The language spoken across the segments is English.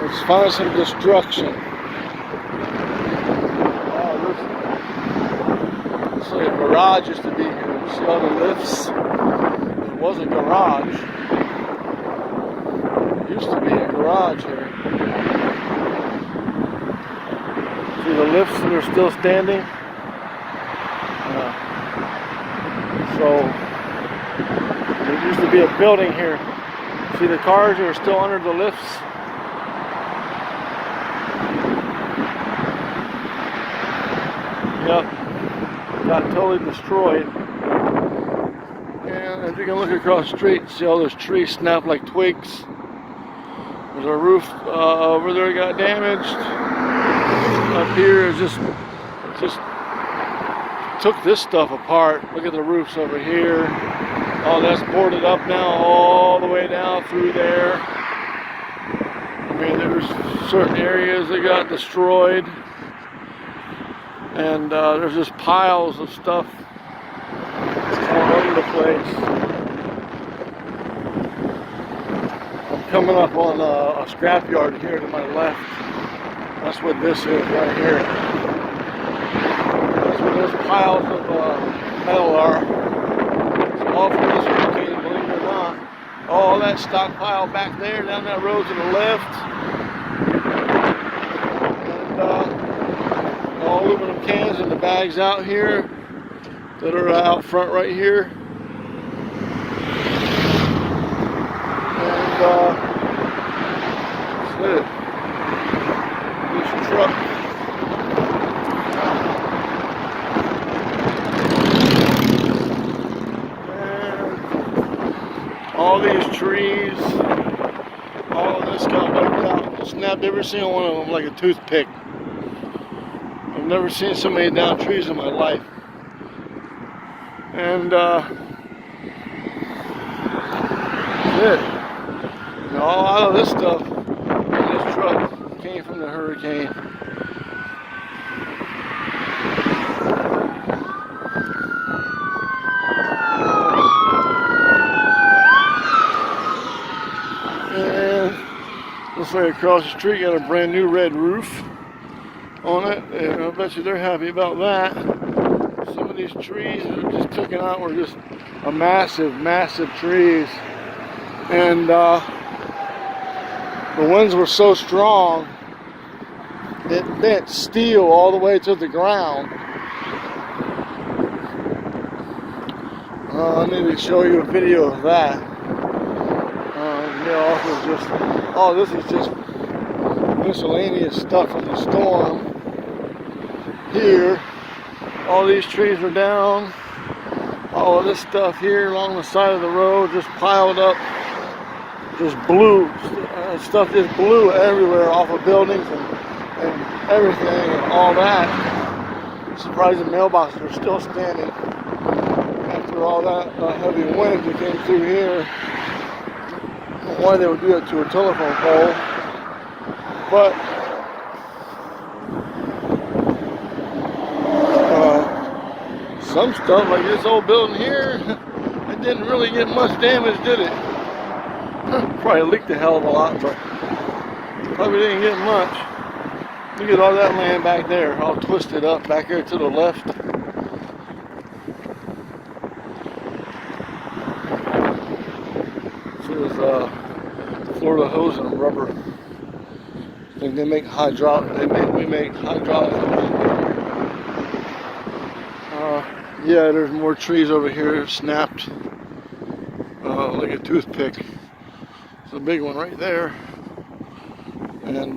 Let's find some destruction. Looks like a garage used to be here. You see all the lifts? It was a garage. It used to be a garage here. See the lifts that are still standing? So there used to be a building here. See the cars that are still under the lifts? Yep. Got totally destroyed. And as you can look across the street, see all those trees snap like twigs. There's a roof over there got damaged. Up here is just took this stuff apart. Look at the roofs over here. All that's boarded up now, all the way down through there. I mean, there's certain areas that got destroyed. And there's just piles of stuff all over the place. I'm coming up on a scrapyard here to my left. That's what this is right here. That's where those piles of metal are. It's all from this hurricane, believe it or not. All that stockpile back there down that road to the left. And all aluminum cans in the bags out here that are out front right here. And that's it. This truck. And all these trees, all of this got wiped out. Snapped every single one of them like a toothpick. I've never seen so many down trees in my life. And that's it. And all of this stuff in this truck came from the hurricane. And looks like across the street got a brand new red roof on it, and I bet you they're happy about that. Some of these trees that are just taken out were just a massive trees, and the winds were so strong it bent steel all the way to the ground. I need to show you a video of that. This is just miscellaneous stuff from the storm. Here, all these trees are down. All of this stuff here along the side of the road just piled up, just blew. Stuff just blew everywhere off of buildings and everything and all that. I'm surprised the mailboxes are still standing after all that heavy wind that came through here. I don't know why they would do it to a telephone pole, but some stuff like this old building here, it didn't really get much damage, did it? Probably leaked a hell of a lot, but probably didn't get much. Look at all that land back there, all twisted up back here to the left. This is Florida Hose and Rubber. I think they make hydraulic. We make hydraulic hoses. Yeah, there's more trees over here snapped. Like a toothpick. It's a big one right there. And it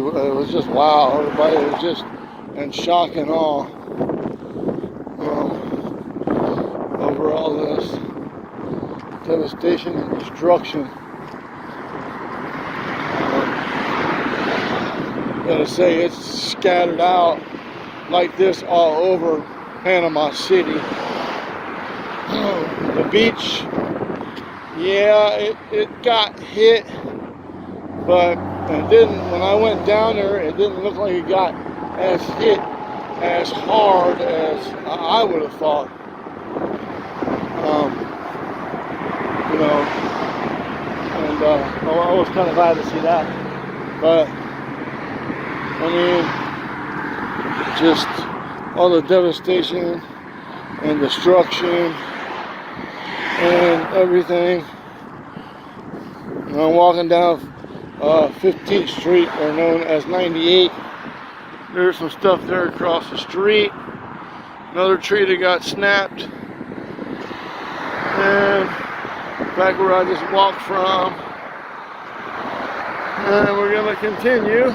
was just wow. Everybody was just in shock and awe over all this devastation and destruction. Gotta say, it's scattered out like this all over Panama City. The beach, yeah, it got hit, but it didn't. When I went down there, it didn't look like it got as hit as hard as I would have thought. You know, and So I was kind of glad to see that. But I mean, just all the devastation and destruction and everything. And I'm walking down 15th Street, or known as 98. There's some stuff there across the street. Another tree that got snapped. And back where I just walked from. And we're going to continue